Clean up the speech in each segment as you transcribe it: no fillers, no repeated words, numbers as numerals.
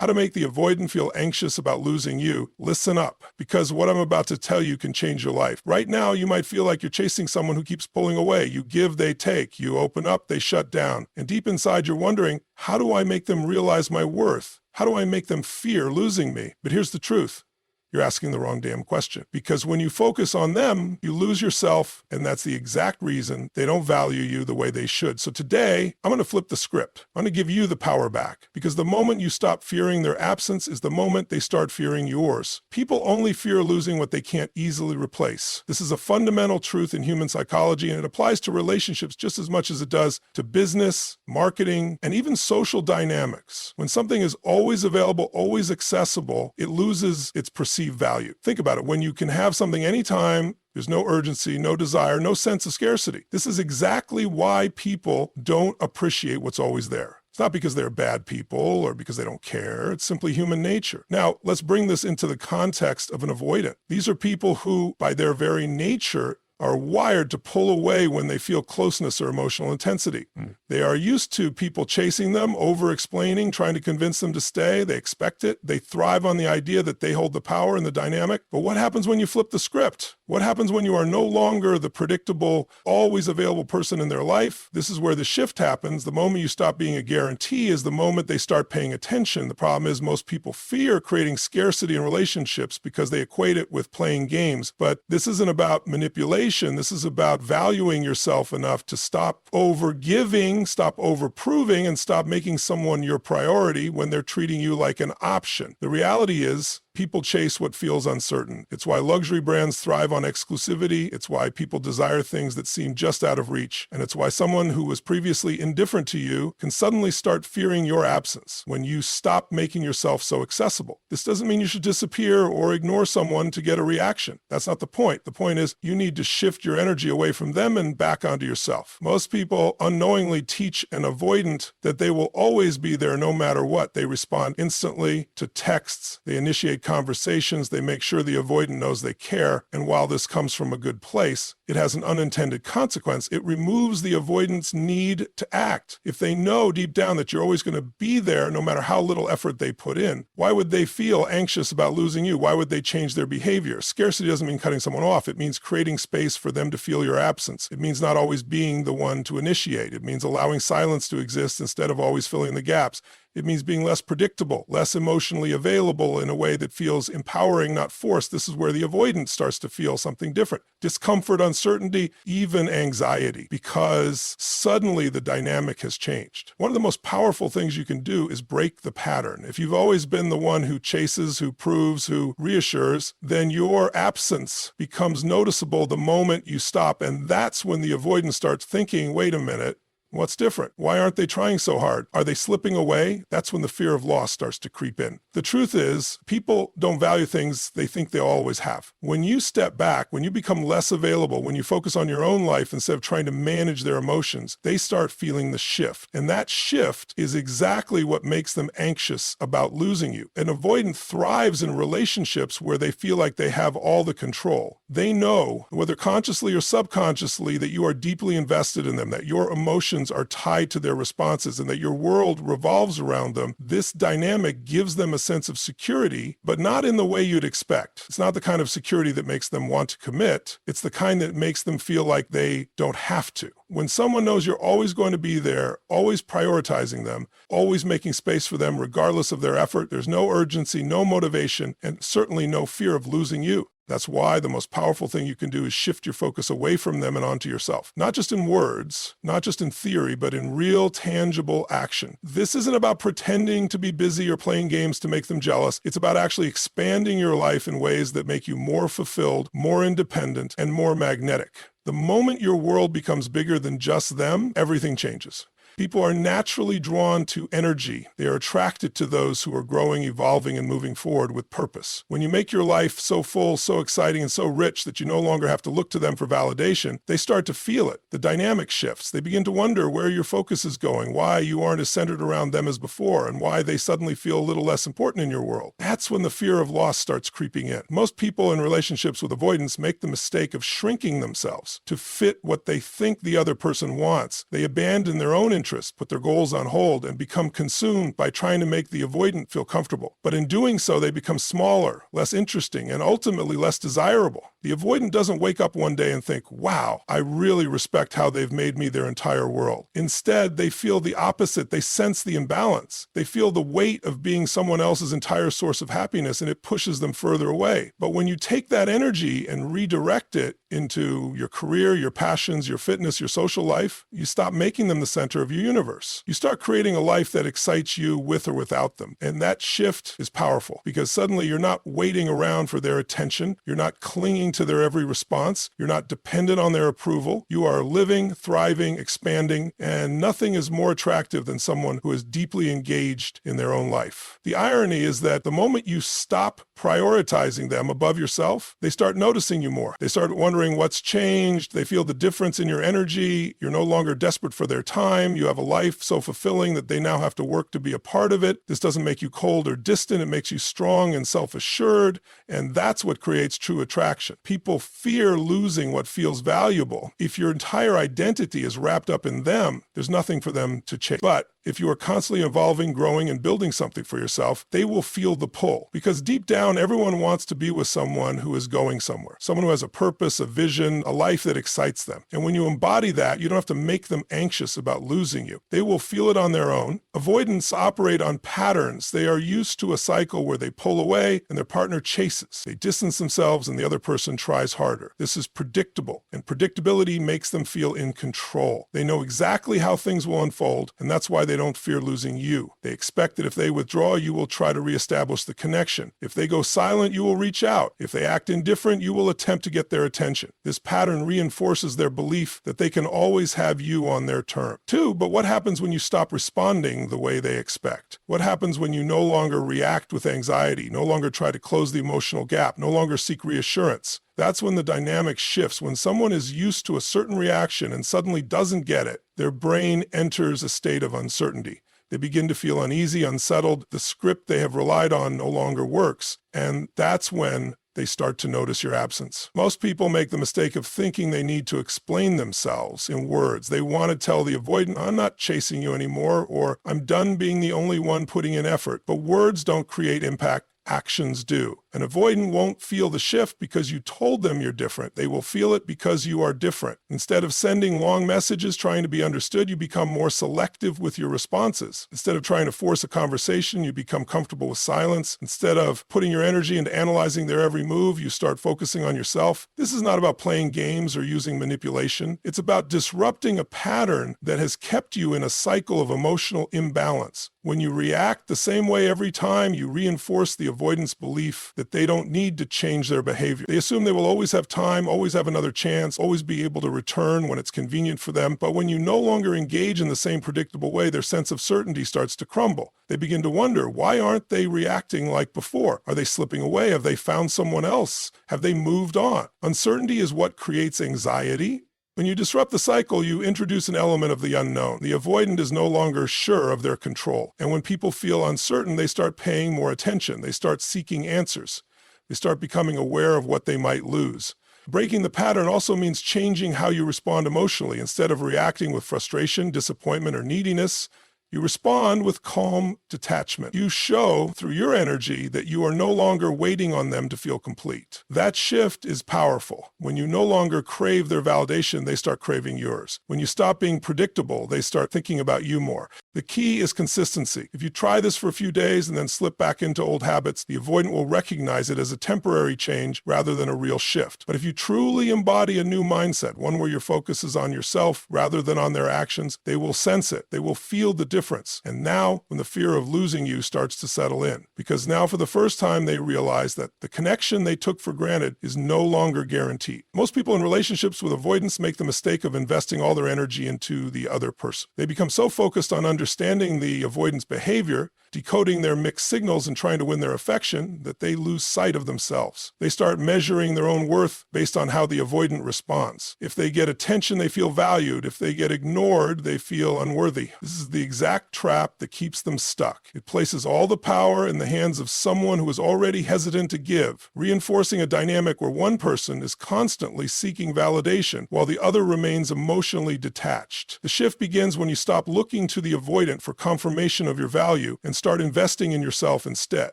How to make the avoidant feel anxious about losing you. Listen up, because what I'm about to tell you can change your life. Right now, you might feel like you're chasing someone who keeps pulling away. You give, they take. You open up, they shut down. And deep inside, you're wondering, how do I make them realize my worth? How do I make them fear losing me? But here's the truth. You're asking the wrong damn question. Because when you focus on them, you lose yourself, and that's the exact reason they don't value you the way they should. So today, I'm going to flip the script. I'm going to give you the power back, because the moment you stop fearing their absence is the moment they start fearing yours. People only fear losing what they can't easily replace. This is a fundamental truth in human psychology, and it applies to relationships just as much as it does to business, marketing, and even social dynamics. When something is always available, always accessible, it loses its perceived value. Think about it. When you can have something anytime, there's no urgency, no desire, no sense of scarcity. This is exactly why people don't appreciate what's always there. It's not because they're bad people or because they don't care. It's simply human nature. Now, let's bring this into the context of an avoidant. These are people who, by their very nature, are wired to pull away when they feel closeness or emotional intensity. They are used to people chasing them, over-explaining, trying to convince them to stay. They expect it. They thrive on the idea that they hold the power in the dynamic. But what happens when you flip the script? What happens when you are no longer the predictable, always available person in their life? This is where the shift happens. The moment you stop being a guarantee is the moment they start paying attention. The problem is most people fear creating scarcity in relationships because they equate it with playing games. But this isn't about manipulation. This is about valuing yourself enough to stop over-giving, stop over-proving, and stop making someone your priority when they're treating you like an option. The reality is, people chase what feels uncertain. It's why luxury brands thrive on exclusivity. It's why people desire things that seem just out of reach. And it's why someone who was previously indifferent to you can suddenly start fearing your absence when you stop making yourself so accessible. This doesn't mean you should disappear or ignore someone to get a reaction. That's not the point. The point is you need to shift your energy away from them and back onto yourself. Most people unknowingly teach an avoidant that they will always be there no matter what. They respond instantly to texts. They initiate conversations. They make sure the avoidant knows they care. And while this comes from a good place, it has an unintended consequence. It removes the avoidant's need to act. If they know deep down that you're always going to be there no matter how little effort they put in, why would they feel anxious about losing you? Why would they change their behavior? Scarcity doesn't mean cutting someone off. It means creating space for them to feel your absence. It means not always being the one to initiate. It means allowing silence to exist instead of always filling the gaps. It means being less predictable, less emotionally available in a way that feels empowering, not forced. This is where the avoidant starts to feel something different. Discomfort, uncertainty, even anxiety, because suddenly the dynamic has changed. One of the most powerful things you can do is break the pattern. If you've always been the one who chases, who proves, who reassures, then your absence becomes noticeable the moment you stop. And that's when the avoidant starts thinking, wait a minute, what's different? Why aren't they trying so hard? Are they slipping away? That's when the fear of loss starts to creep in. The truth is, people don't value things they think they'll always have. When you step back, when you become less available, when you focus on your own life instead of trying to manage their emotions, they start feeling the shift. And that shift is exactly what makes them anxious about losing you. An avoidant thrives in relationships where they feel like they have all the control. They know, whether consciously or subconsciously, that you are deeply invested in them, that your emotions are tied to their responses, and that your world revolves around them. This dynamic gives them a sense of security, but not in the way you'd expect. It's not the kind of security that makes them want to commit. It's the kind that makes them feel like they don't have to. When someone knows you're always going to be there, always prioritizing them, always making space for them regardless of their effort, there's no urgency, no motivation, and certainly no fear of losing you. That's why the most powerful thing you can do is shift your focus away from them and onto yourself. Not just in words, not just in theory, but in real, tangible action. This isn't about pretending to be busy or playing games to make them jealous. It's about actually expanding your life in ways that make you more fulfilled, more independent, and more magnetic. The moment your world becomes bigger than just them, everything changes. People are naturally drawn to energy. They are attracted to those who are growing, evolving, and moving forward with purpose. When you make your life so full, so exciting, and so rich that you no longer have to look to them for validation, they start to feel it. The dynamic shifts. They begin to wonder where your focus is going, why you aren't as centered around them as before, and why they suddenly feel a little less important in your world. That's when the fear of loss starts creeping in. Most people in relationships with avoidance make the mistake of shrinking themselves to fit what they think the other person wants. They abandon their own interests interests, put their goals on hold, and become consumed by trying to make the avoidant feel comfortable. But in doing so, they become smaller, less interesting, and ultimately less desirable. The avoidant doesn't wake up one day and think, wow, I really respect how they've made me their entire world. Instead, they feel the opposite. They sense the imbalance. They feel the weight of being someone else's entire source of happiness, and it pushes them further away. But when you take that energy and redirect it into your career, your passions, your fitness, your social life, you stop making them the center of your universe. You start creating a life that excites you with or without them. And that shift is powerful because suddenly you're not waiting around for their attention. You're not clinging to their every response. You're not dependent on their approval. You are living, thriving, expanding, and nothing is more attractive than someone who is deeply engaged in their own life. The irony is that the moment you stop prioritizing them above yourself, they start noticing you more. They start wondering what's changed. They feel the difference in your energy. You're no longer desperate for their time. You have a life so fulfilling that they now have to work to be a part of it. This doesn't make you cold or distant. It makes you strong and self-assured. And that's what creates true attraction. People fear losing what feels valuable. If your entire identity is wrapped up in them, there's nothing for them to chase. But if you are constantly evolving, growing, and building something for yourself, they will feel the pull. Because deep down, everyone wants to be with someone who is going somewhere. Someone who has a purpose, a vision, a life that excites them. And when you embody that, you don't have to make them anxious about losing you. They will feel it on their own. Avoidants operate on patterns. They are used to a cycle where they pull away and their partner chases. They distance themselves and the other person tries harder. This is predictable, and predictability makes them feel in control. They know exactly how things will unfold, and that's why they don't fear losing you. They expect that if they withdraw, you will try to reestablish the connection. If they go silent, you will reach out. If they act indifferent, you will attempt to get their attention. This pattern reinforces their belief that they can always have you on their terms. But what happens when you stop responding the way they expect? What happens when you no longer react with anxiety, no longer try to close the emotional gap, no longer seek reassurance? That's when the dynamic shifts. When someone is used to a certain reaction and suddenly doesn't get it, their brain enters a state of uncertainty. They begin to feel uneasy, unsettled. The script they have relied on no longer works. And that's when they start to notice your absence. Most people make the mistake of thinking they need to explain themselves in words. They want to tell the avoidant, I'm not chasing you anymore, or I'm done being the only one putting in effort. But words don't create impact. Actions do. An avoidant won't feel the shift because you told them you're different. They will feel it because you are different. Instead of sending long messages trying to be understood, you become more selective with your responses. Instead of trying to force a conversation, you become comfortable with silence. Instead of putting your energy into analyzing their every move, you start focusing on yourself. This is not about playing games or using manipulation. It's about disrupting a pattern that has kept you in a cycle of emotional imbalance. When you react the same way every time, you reinforce the avoidance belief that they don't need to change their behavior. They assume they will always have time, always have another chance, always be able to return when it's convenient for them. But when you no longer engage in the same predictable way, their sense of certainty starts to crumble. They begin to wonder, why aren't they reacting like before? Are they slipping away? Have they found someone else? Have they moved on? Uncertainty is what creates anxiety. When you disrupt the cycle, you introduce an element of the unknown. The avoidant is no longer sure of their control. And when people feel uncertain, they start paying more attention. They start seeking answers. They start becoming aware of what they might lose. Breaking the pattern also means changing how you respond emotionally. Instead of reacting with frustration, disappointment, or neediness, you respond with calm detachment. You show through your energy that you are no longer waiting on them to feel complete. That shift is powerful. When you no longer crave their validation, they start craving yours. When you stop being predictable, they start thinking about you more. The key is consistency. If you try this for a few days and then slip back into old habits, the avoidant will recognize it as a temporary change rather than a real shift. But if you truly embody a new mindset, one where your focus is on yourself rather than on their actions, they will sense it. They will feel the difference. And now, when the fear of losing you starts to settle in, because now for the first time they realize that the connection they took for granted is no longer guaranteed. Most people in relationships with avoidance make the mistake of investing all their energy into the other person. They become so focused on understanding the avoidance behavior decoding their mixed signals and trying to win their affection, that they lose sight of themselves. They start measuring their own worth based on how the avoidant responds. If they get attention, they feel valued. If they get ignored, they feel unworthy. This is the exact trap that keeps them stuck. It places all the power in the hands of someone who is already hesitant to give, reinforcing a dynamic where one person is constantly seeking validation while the other remains emotionally detached. The shift begins when you stop looking to the avoidant for confirmation of your value and start investing in yourself instead.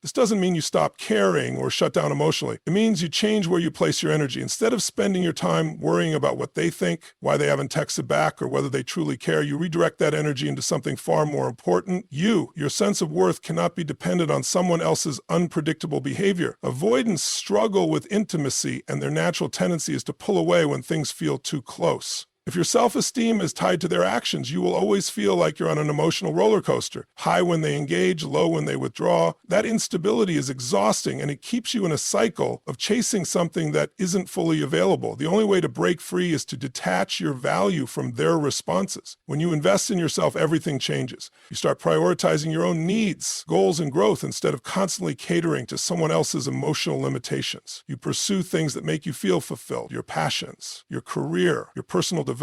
This doesn't mean you stop caring or shut down emotionally. It means you change where you place your energy. Instead of spending your time worrying about what they think, why they haven't texted back, or whether they truly care, you redirect that energy into something far more important. Your sense of worth cannot be dependent on someone else's unpredictable behavior. Avoidants struggle with intimacy, and their natural tendency is to pull away when things feel too close. If your self-esteem is tied to their actions, you will always feel like you're on an emotional roller coaster. High when they engage, low when they withdraw. That instability is exhausting, and it keeps you in a cycle of chasing something that isn't fully available. The only way to break free is to detach your value from their responses. When you invest in yourself, everything changes. You start prioritizing your own needs, goals, and growth instead of constantly catering to someone else's emotional limitations. You pursue things that make you feel fulfilled, your passions, your career, your personal development.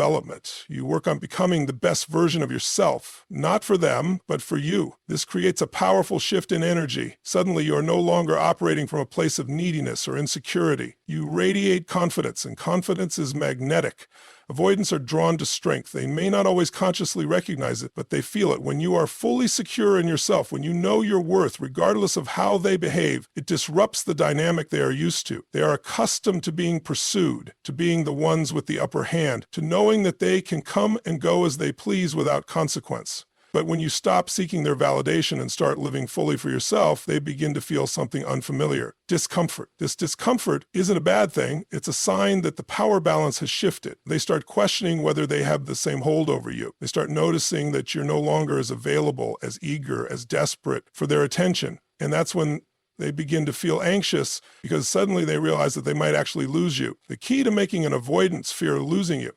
You work on becoming the best version of yourself, not for them, but for you. This creates a powerful shift in energy. Suddenly, you are no longer operating from a place of neediness or insecurity. You radiate confidence, and confidence is magnetic. Avoidants are drawn to strength. They may not always consciously recognize it, but they feel it. When you are fully secure in yourself, when you know your worth, regardless of how they behave, it disrupts the dynamic they are used to. They are accustomed to being pursued, to being the ones with the upper hand, to knowing that they can come and go as they please without consequence. But when you stop seeking their validation and start living fully for yourself, they begin to feel something unfamiliar, discomfort. This discomfort isn't a bad thing. It's a sign that the power balance has shifted. They start questioning whether they have the same hold over you. They start noticing that you're no longer as available, as eager, as desperate for their attention. And that's when they begin to feel anxious because suddenly they realize that they might actually lose you. The key to making an avoidance fear losing you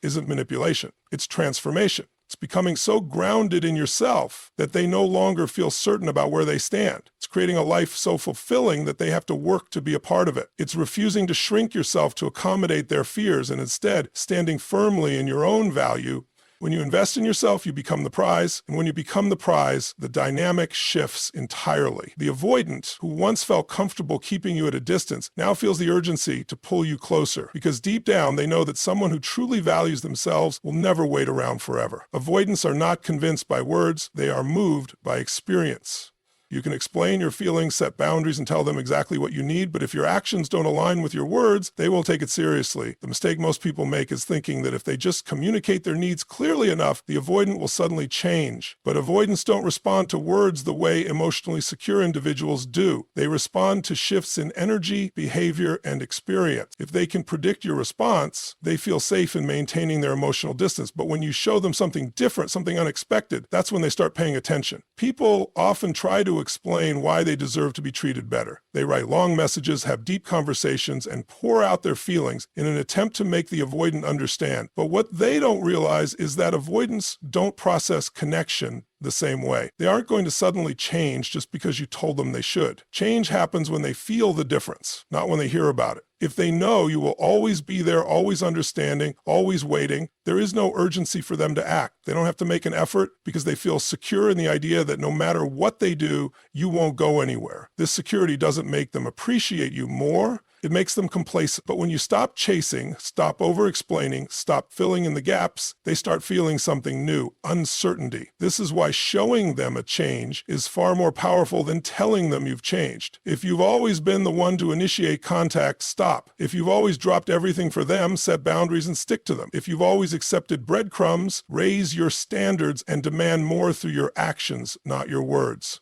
isn't manipulation. It's transformation. It's becoming so grounded in yourself that they no longer feel certain about where they stand. It's creating a life so fulfilling that they have to work to be a part of it. It's refusing to shrink yourself to accommodate their fears and instead standing firmly in your own value. When you invest in yourself, you become the prize. And when you become the prize, the dynamic shifts entirely. The avoidant, who once felt comfortable keeping you at a distance, now feels the urgency to pull you closer. Because deep down, they know that someone who truly values themselves will never wait around forever. Avoidants are not convinced by words. They are moved by experience. You can explain your feelings, set boundaries, and tell them exactly what you need, but if your actions don't align with your words, they won't take it seriously. The mistake most people make is thinking that if they just communicate their needs clearly enough, the avoidant will suddenly change. But avoidants don't respond to words the way emotionally secure individuals do. They respond to shifts in energy, behavior, and experience. If they can predict your response, they feel safe in maintaining their emotional distance. But when you show them something different, something unexpected, that's when they start paying attention. People often try to explain why they deserve to be treated better. They write long messages, have deep conversations, and pour out their feelings in an attempt to make the avoidant understand. But what they don't realize is that avoidants don't process connection the same way. They aren't going to suddenly change just because you told them they should. Change happens when they feel the difference, not when they hear about it. If they know you will always be there, always understanding, always waiting, there is no urgency for them to act. They don't have to make an effort because they feel secure in the idea that no matter what they do, you won't go anywhere. This security doesn't make them appreciate you more. It makes them complacent. But when you stop chasing, stop over-explaining, stop filling in the gaps, they start feeling something new, uncertainty. This is why showing them a change is far more powerful than telling them you've changed. If you've always been the one to initiate contact, stop. If you've always dropped everything for them, set boundaries and stick to them. If you've always accepted breadcrumbs, raise your standards and demand more through your actions, not your words.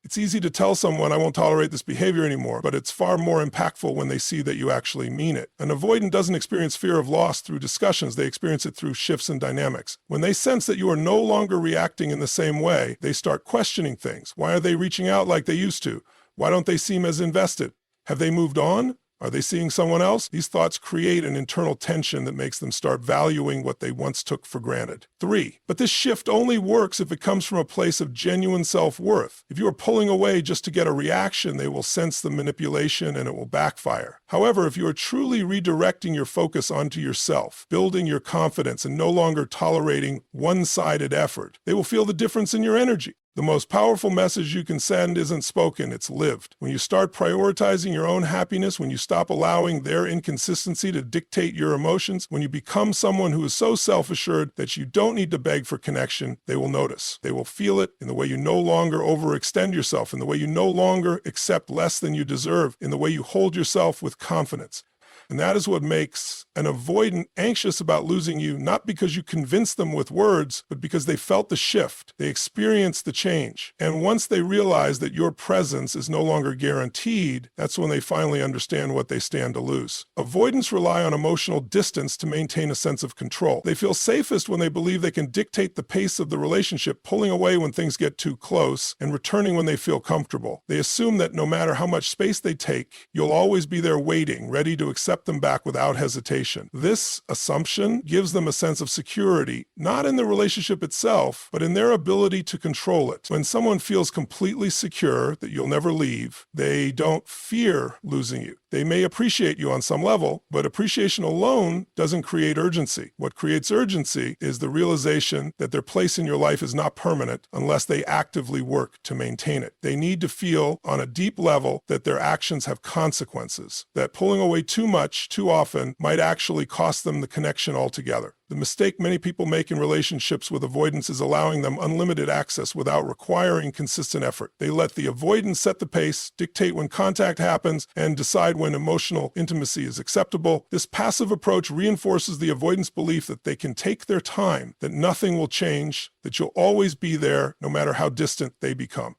It's easy to tell someone, I won't tolerate this behavior anymore, but it's far more impactful when they see that you actually mean it. An avoidant doesn't experience fear of loss through discussions. They experience it through shifts in dynamics. When they sense that you are no longer reacting in the same way, they start questioning things. Why are they reaching out like they used to? Why don't they seem as invested? Have they moved on? Are they seeing someone else? These thoughts create an internal tension that makes them start valuing what they once took for granted. 3. But this shift only works if it comes from a place of genuine self-worth. If you are pulling away just to get a reaction, they will sense the manipulation and it will backfire. However, if you are truly redirecting your focus onto yourself, building your confidence, and no longer tolerating one-sided effort, they will feel the difference in your energy. The most powerful message you can send isn't spoken, it's lived. When you start prioritizing your own happiness, when you stop allowing their inconsistency to dictate your emotions, when you become someone who is so self-assured that you don't need to beg for connection, they will notice. They will feel it in the way you no longer overextend yourself, in the way you no longer accept less than you deserve, in the way you hold yourself with confidence. And that is what makes an avoidant anxious about losing you, not because you convince them with words, but because they felt the shift. They experienced the change. And once they realize that your presence is no longer guaranteed, that's when they finally understand what they stand to lose. Avoidants rely on emotional distance to maintain a sense of control. They feel safest when they believe they can dictate the pace of the relationship, pulling away when things get too close and returning when they feel comfortable. They assume that no matter how much space they take, you'll always be there waiting, ready to accept them back without hesitation. This assumption gives them a sense of security, not in the relationship itself, but in their ability to control it. When someone feels completely secure that you'll never leave, they don't fear losing you. They may appreciate you on some level, but appreciation alone doesn't create urgency. What creates urgency is the realization that their place in your life is not permanent unless they actively work to maintain it. They need to feel on a deep level that their actions have consequences, that pulling away too much, too often, might actually cost them the connection altogether. The mistake many people make in relationships with avoidance is allowing them unlimited access without requiring consistent effort. They let the avoidance set the pace, dictate when contact happens, and decide when emotional intimacy is acceptable. This passive approach reinforces the avoidance belief that they can take their time, that nothing will change, that you'll always be there no matter how distant they become.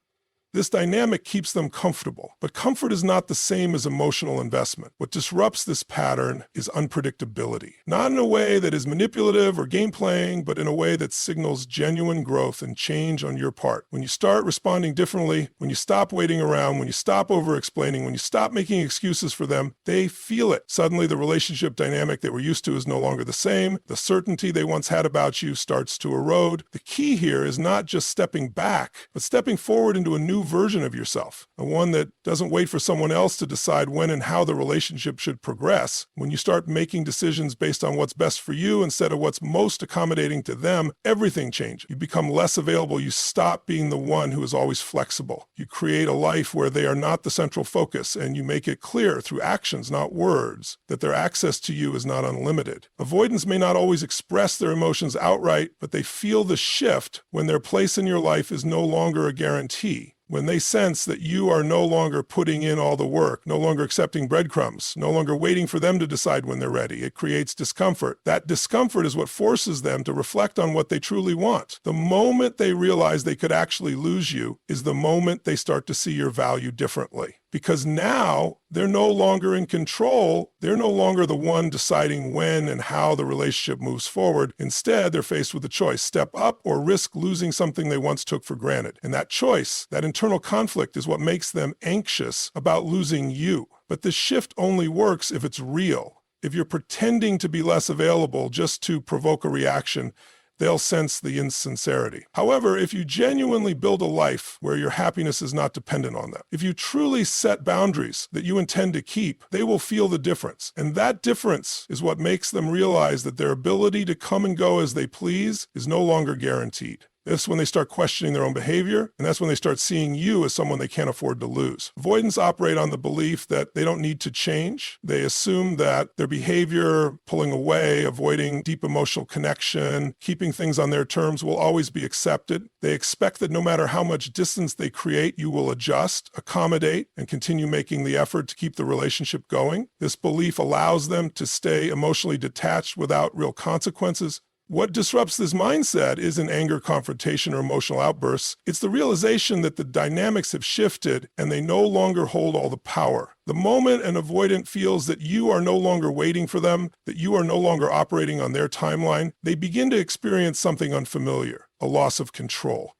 This dynamic keeps them comfortable, but comfort is not the same as emotional investment. What disrupts this pattern is unpredictability, not in a way that is manipulative or game-playing, but in a way that signals genuine growth and change on your part. When you start responding differently, when you stop waiting around, when you stop over-explaining, when you stop making excuses for them, they feel it. Suddenly, the relationship dynamic they were used to is no longer the same. The certainty they once had about you starts to erode. The key here is not just stepping back, but stepping forward into a new version of yourself, a one that doesn't wait for someone else to decide when and how the relationship should progress. When you start making decisions based on what's best for you instead of what's most accommodating to them, everything changes. You become less available. You stop being the one who is always flexible. You create a life where they are not the central focus, and you make it clear through actions, not words, that their access to you is not unlimited. Avoidants may not always express their emotions outright, but they feel the shift when their place in your life is no longer a guarantee. When they sense that you are no longer putting in all the work, no longer accepting breadcrumbs, no longer waiting for them to decide when they're ready, it creates discomfort. That discomfort is what forces them to reflect on what they truly want. The moment they realize they could actually lose you is the moment they start to see your value differently. Because now they're no longer in control. They're no longer the one deciding when and how the relationship moves forward. Instead, they're faced with a choice: step up or risk losing something they once took for granted. And that choice, that internal conflict, is what makes them anxious about losing you. But this shift only works if it's real. If you're pretending to be less available just to provoke a reaction, they'll sense the insincerity. However, if you genuinely build a life where your happiness is not dependent on them, if you truly set boundaries that you intend to keep, they will feel the difference. And that difference is what makes them realize that their ability to come and go as they please is no longer guaranteed. That's when they start questioning their own behavior, and that's when they start seeing you as someone they can't afford to lose. Avoidants operate on the belief that they don't need to change. They assume that their behavior, pulling away, avoiding deep emotional connection, keeping things on their terms, will always be accepted. They expect that no matter how much distance they create, you will adjust, accommodate, and continue making the effort to keep the relationship going. This belief allows them to stay emotionally detached without real consequences. What disrupts this mindset isn't anger, confrontation, or emotional outbursts. It's the realization that the dynamics have shifted and they no longer hold all the power. The moment an avoidant feels that you are no longer waiting for them, that you are no longer operating on their timeline, they begin to experience something unfamiliar: a loss of control.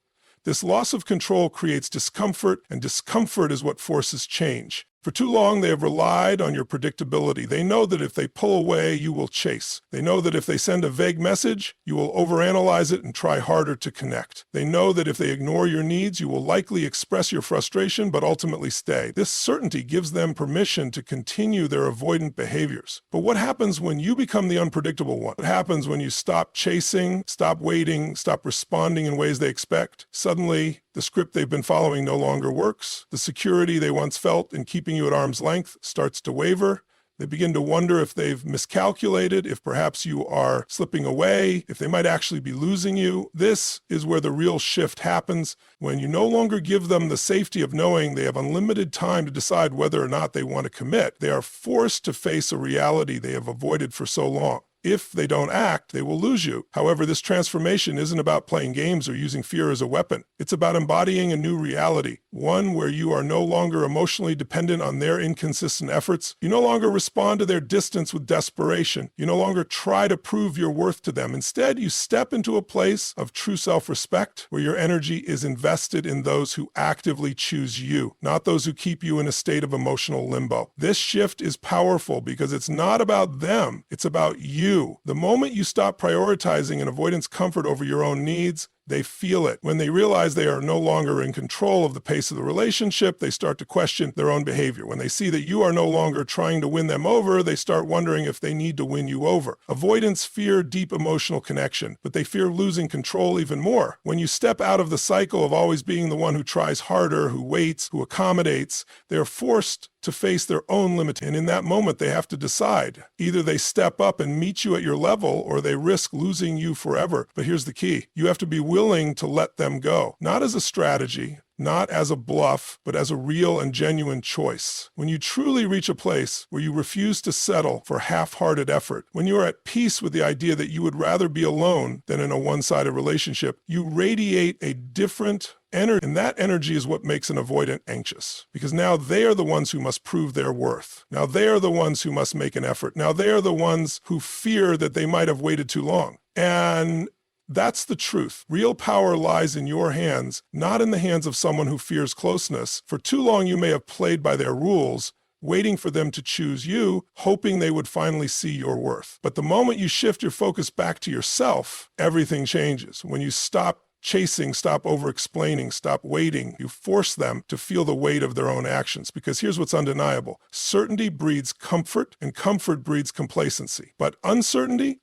This loss of control creates discomfort, and discomfort is what forces change. For too long, they have relied on your predictability. They know that if they pull away, you will chase. They know that if they send a vague message, you will overanalyze it and try harder to connect. They know that if they ignore your needs, you will likely express your frustration but ultimately stay. This certainty gives them permission to continue their avoidant behaviors. But what happens when you become the unpredictable one? What happens when you stop chasing, stop waiting, stop responding in ways they expect? Suddenly, the script they've been following no longer works. The security they once felt in keeping you at arm's length starts to waver. They begin to wonder if they've miscalculated, if perhaps you are slipping away, if they might actually be losing you. This is where the real shift happens, when you no longer give them the safety of knowing they have unlimited time to decide whether or not they want to commit. They are forced to face a reality they have avoided for so long. If they don't act, they will lose you. However, this transformation isn't about playing games or using fear as a weapon. It's about embodying a new reality, one where you are no longer emotionally dependent on their inconsistent efforts. You no longer respond to their distance with desperation. You no longer try to prove your worth to them. Instead, you step into a place of true self-respect where your energy is invested in those who actively choose you, not those who keep you in a state of emotional limbo. This shift is powerful because it's not about them, it's about you. The moment you stop prioritizing an avoidance comfort over your own needs, they feel it. When they realize they are no longer in control of the pace of the relationship, they start to question their own behavior. When they see that you are no longer trying to win them over, they start wondering if they need to win you over. Avoidants fear deep emotional connection, but they fear losing control even more. When you step out of the cycle of always being the one who tries harder, who waits, who accommodates, they are forced to face their own limits. And in that moment, they have to decide. Either they step up and meet you at your level, or they risk losing you forever. But here's the key. You have to be willing to let them go, not as a strategy, not as a bluff, but as a real and genuine choice. When you truly reach a place where you refuse to settle for half-hearted effort, when you are at peace with the idea that you would rather be alone than in a one-sided relationship, you radiate a different energy, and that energy is what makes an avoidant anxious, because now they are the ones who must prove their worth. Now they are the ones who must make an effort. Now they are the ones who fear that they might have waited too long. And that's the truth. Real power lies in your hands, not in the hands of someone who fears closeness. For too long, you may have played by their rules, waiting for them to choose you, hoping they would finally see your worth. But the moment you shift your focus back to yourself, everything changes. When you stop chasing, stop over-explaining, stop waiting, you force them to feel the weight of their own actions. Because here's what's undeniable. Certainty breeds comfort, and comfort breeds complacency. But uncertainty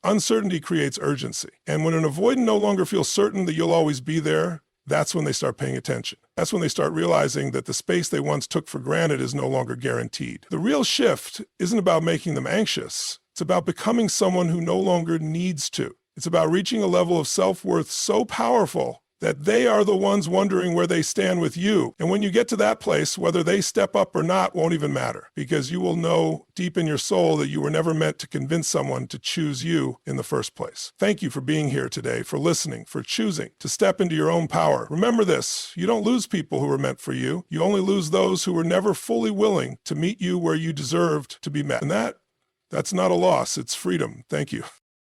creates urgency. And when an avoidant no longer feels certain that you'll always be there, that's when they start paying attention. That's when they start realizing that the space they once took for granted is no longer guaranteed. The real shift isn't about making them anxious. It's about becoming someone who no longer needs to. It's about reaching a level of self-worth so powerful that they are the ones wondering where they stand with you. And when you get to that place, whether they step up or not won't even matter, because you will know deep in your soul that you were never meant to convince someone to choose you in the first place. Thank you for being here today, for listening, for choosing to step into your own power. Remember this, you don't lose people who are meant for you. You only lose those who were never fully willing to meet you where you deserved to be met. And that's not a loss, it's freedom. Thank you.